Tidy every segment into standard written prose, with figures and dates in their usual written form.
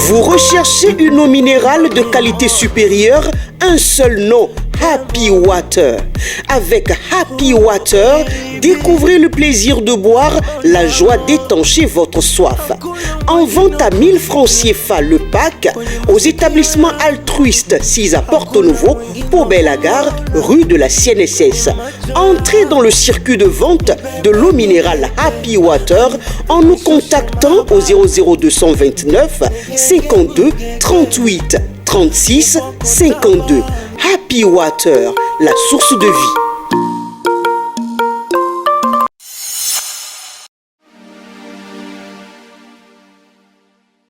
Vous recherchez une eau minérale de qualité supérieure? Un seul nom, Happy Water. Avec Happy Water, découvrez le plaisir de boire, la joie d'étancher votre soif. En vente à 1000 francs CFA le pack aux établissements altruistes 6 à Porto-Novo, Pau-Belle-Gare, rue de la CNSS. Entrez dans le circuit de vente de l'eau minérale Happy Water en nous contactant au 00229 52 38 36 52. Happy Water, la source de vie.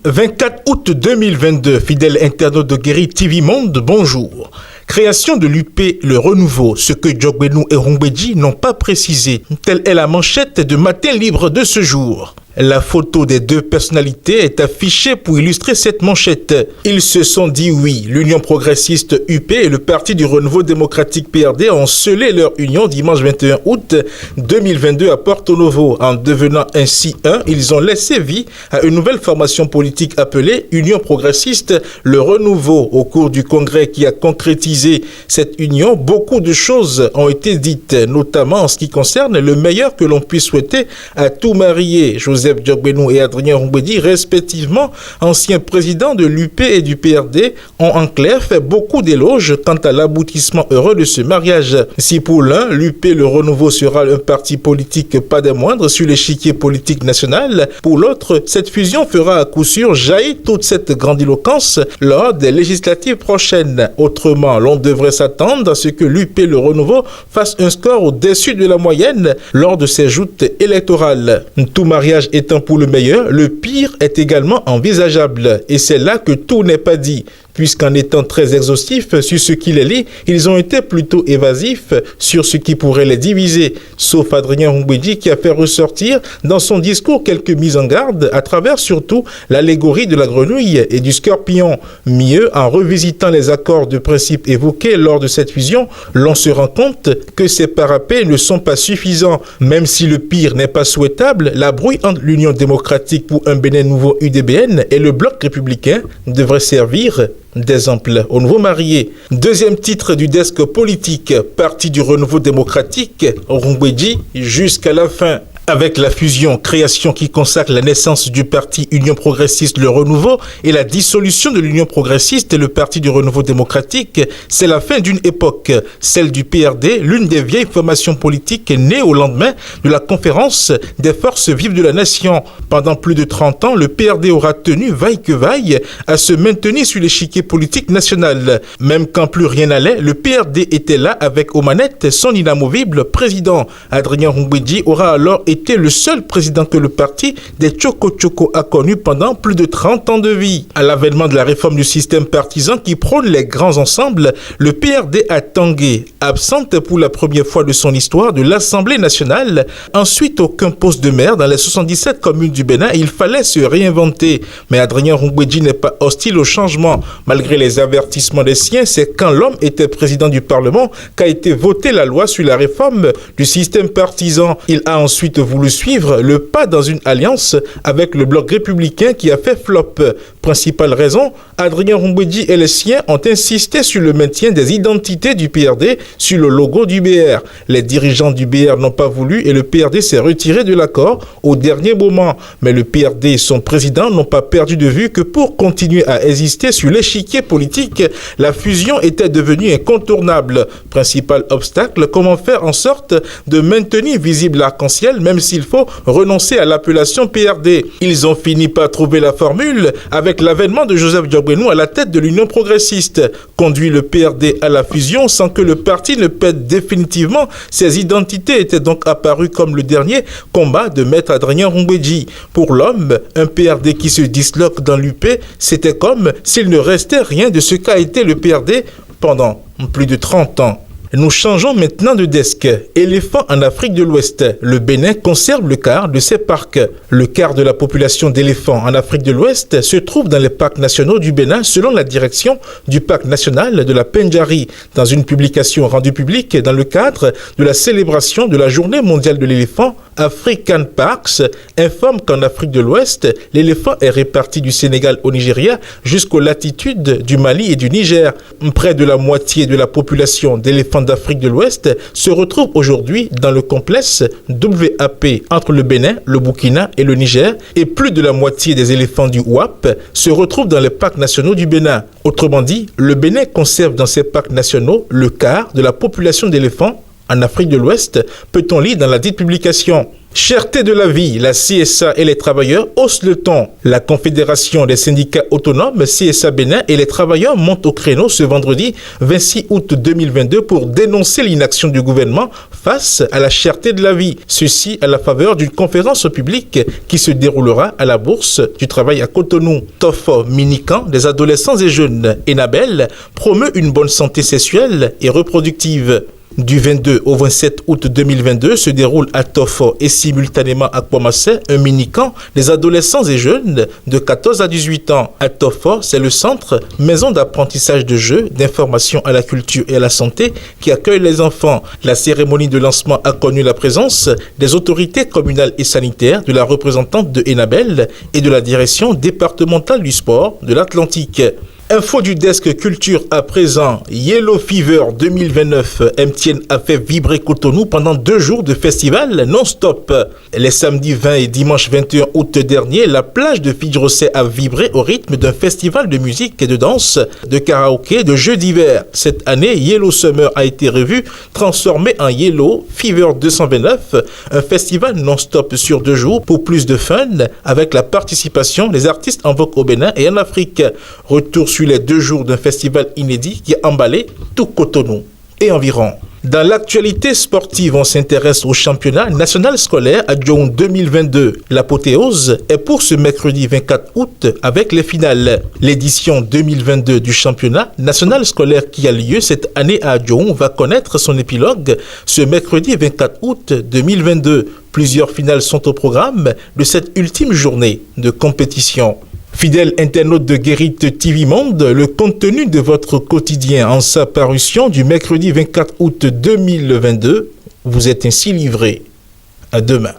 « 24 août 2022, fidèle internaute de Guéri TV Monde, bonjour. Création de l'UP, le renouveau, ce que Djogbenou et Rungbeji n'ont pas précisé. Telle est la manchette de Matin Libre de ce jour. La photo des deux personnalités est affichée pour illustrer cette manchette. Ils se sont dit oui. L'Union progressiste UP et le Parti du renouveau démocratique PRD ont scellé leur union dimanche 21 août 2022 à Porto-Novo. En devenant ainsi un, ils ont laissé vie à une nouvelle formation politique appelée Union progressiste, le renouveau. Au cours du congrès qui a concrétisé cette union, beaucoup de choses ont été dites, notamment en ce qui concerne le meilleur que l'on puisse souhaiter à tout marié. Joseph Djogbenou et Adrien Rungbeji, respectivement anciens présidents de l'UP et du PRD, ont en clair fait beaucoup d'éloges quant à l'aboutissement heureux de ce mariage. Si pour l'un, l'UP, le renouveau, sera un parti politique pas des moindres sur l'échiquier politique national, pour l'autre, cette fusion fera à coup sûr jaillir toute cette grandiloquence lors des législatives prochaines. Autrement, l'on devrait s'attendre à ce que l'UP, le renouveau, fasse un score au-dessus de la moyenne lors de ses joutes électorales. Tout mariage étant pour le meilleur, le pire est également envisageable. Et c'est là que tout n'est pas dit, puisqu'en étant très exhaustifs sur ce qui les lie, ils ont été plutôt évasifs sur ce qui pourrait les diviser, sauf Adrien Rungbeji qui a fait ressortir dans son discours quelques mises en garde à travers surtout l'allégorie de la grenouille et du scorpion. Mieux, en revisitant les accords de principe évoqués lors de cette fusion, l'on se rend compte que ces parapets ne sont pas suffisants. Même si le pire n'est pas souhaitable, la brouille entre l'Union démocratique pour un Bénin nouveau UDBN et le bloc républicain devrait servir d'exemple aux nouveaux mariés. Deuxième titre du desk politique, Parti du renouveau démocratique, Rungbeji jusqu'à la fin. Avec la fusion, création qui consacre la naissance du parti Union progressiste le renouveau et la dissolution de l'Union progressiste et le Parti du renouveau démocratique, c'est la fin d'une époque, celle du PRD, l'une des vieilles formations politiques nées au lendemain de la conférence des forces vives de la nation. Pendant plus de 30 ans, le PRD aura tenu, vaille que vaille, à se maintenir sur l'échiquier politique national. Même quand plus rien n'allait, le PRD était là avec aux manettes son inamovible président. Adrien Rungbeji aura alors été le seul président que le parti des Tchoko a connu pendant plus de 30 ans de vie. À l'avènement de la réforme du système partisan qui prône les grands ensembles, le PRD a tangué, absente pour la première fois de son histoire de l'Assemblée nationale. Ensuite, aucun poste de maire dans les 77 communes du Bénin, il fallait se réinventer. Mais Adrien Rungbeji n'est pas hostile au changement. Malgré les avertissements des siens, c'est quand l'homme était président du Parlement qu'a été votée la loi sur la réforme du système partisan. Il a ensuite voulu suivre le pas dans une alliance avec le bloc républicain qui a fait flop. Principale raison, Adrien Rungbeji et les siens ont insisté sur le maintien des identités du PRD sur le logo du BR. Les dirigeants du BR n'ont pas voulu et le PRD s'est retiré de l'accord au dernier moment. Mais le PRD et son président n'ont pas perdu de vue que pour continuer à exister sur l'échiquier politique, la fusion était devenue incontournable. Principal obstacle, comment faire en sorte de maintenir visible l'arc-en-ciel même s'il faut renoncer à l'appellation PRD. Ils ont fini par trouver la formule avec l'avènement de Joseph Djogbenou à la tête de l'Union progressiste. Conduit le PRD à la fusion sans que le parti ne perde définitivement ses identités était donc apparu comme le dernier combat de maître Adrien Rungbeji. Pour l'homme, un PRD qui se disloque dans l'UP, c'était comme s'il ne restait rien de ce qu'a été le PRD pendant plus de 30 ans. Nous changeons maintenant de desk. Éléphant en Afrique de l'Ouest. Le Bénin conserve le quart de ses parcs. Le quart de la population d'éléphants en Afrique de l'Ouest se trouve dans les parcs nationaux du Bénin selon la direction du parc national de la Pendjari. Dans une publication rendue publique dans le cadre de la célébration de la Journée mondiale de l'éléphant African Parks informe qu'en Afrique de l'Ouest, l'éléphant est réparti du Sénégal au Nigeria jusqu'aux latitudes du Mali et du Niger. Près de la moitié de la population d'éléphants d'Afrique de l'Ouest se retrouve aujourd'hui dans le complexe WAP entre le Bénin, le Burkina et le Niger, et plus de la moitié des éléphants du WAP se retrouvent dans les parcs nationaux du Bénin. Autrement dit, le Bénin conserve dans ses parcs nationaux le quart de la population d'éléphants en Afrique de l'Ouest, peut-on lire dans la dite publication. Cherté de la vie, la CSA et les travailleurs haussent le ton. La Confédération des syndicats autonomes CSA Bénin et les travailleurs montent au créneau ce vendredi 26 août 2022 pour dénoncer l'inaction du gouvernement face à la cherté de la vie. Ceci à la faveur d'une conférence publique qui se déroulera à la Bourse du Travail à Cotonou. Tofo Minican des adolescents et jeunes Enabel promeut une bonne santé sexuelle et reproductive. Du 22 au 27 août 2022 se déroule à Tofo et simultanément à Kouamassé un mini-camp des adolescents et jeunes de 14 à 18 ans. À Tofo, c'est le centre maison d'apprentissage de jeux, d'information à la culture et à la santé qui accueille les enfants. La cérémonie de lancement a connu la présence des autorités communales et sanitaires, de la représentante de Enabel et de la direction départementale du sport de l'Atlantique. Info du desk culture à présent. Yellow Fever 2029. MTN a fait vibrer Cotonou pendant 2 jours de festival non-stop. Les samedis 20 et dimanche 21 août dernier, la plage de Fidjrosset a vibré au rythme d'un festival de musique et de danse, de karaoké, de jeux d'hiver. Cette année, Yellow Summer a été revu, transformé en Yellow Fever 229, un festival non-stop sur 2 jours pour plus de fun, avec la participation des artistes en vogue au Bénin et en Afrique. Retour sur les 2 jours d'un festival inédit qui a emballé tout Cotonou et environ. Dans l'actualité sportive, on s'intéresse au championnat national scolaire à Djoun 2022. L'apothéose est pour ce mercredi 24 août avec les finales. L'édition 2022 du championnat national scolaire qui a lieu cette année à Djoun va connaître son épilogue ce mercredi 24 août 2022. Plusieurs finales sont au programme de cette ultime journée de compétition. Fidèles internautes de Guérit TV Monde, le contenu de votre quotidien en sa parution du mercredi 24 août 2022 vous est ainsi livré. À demain.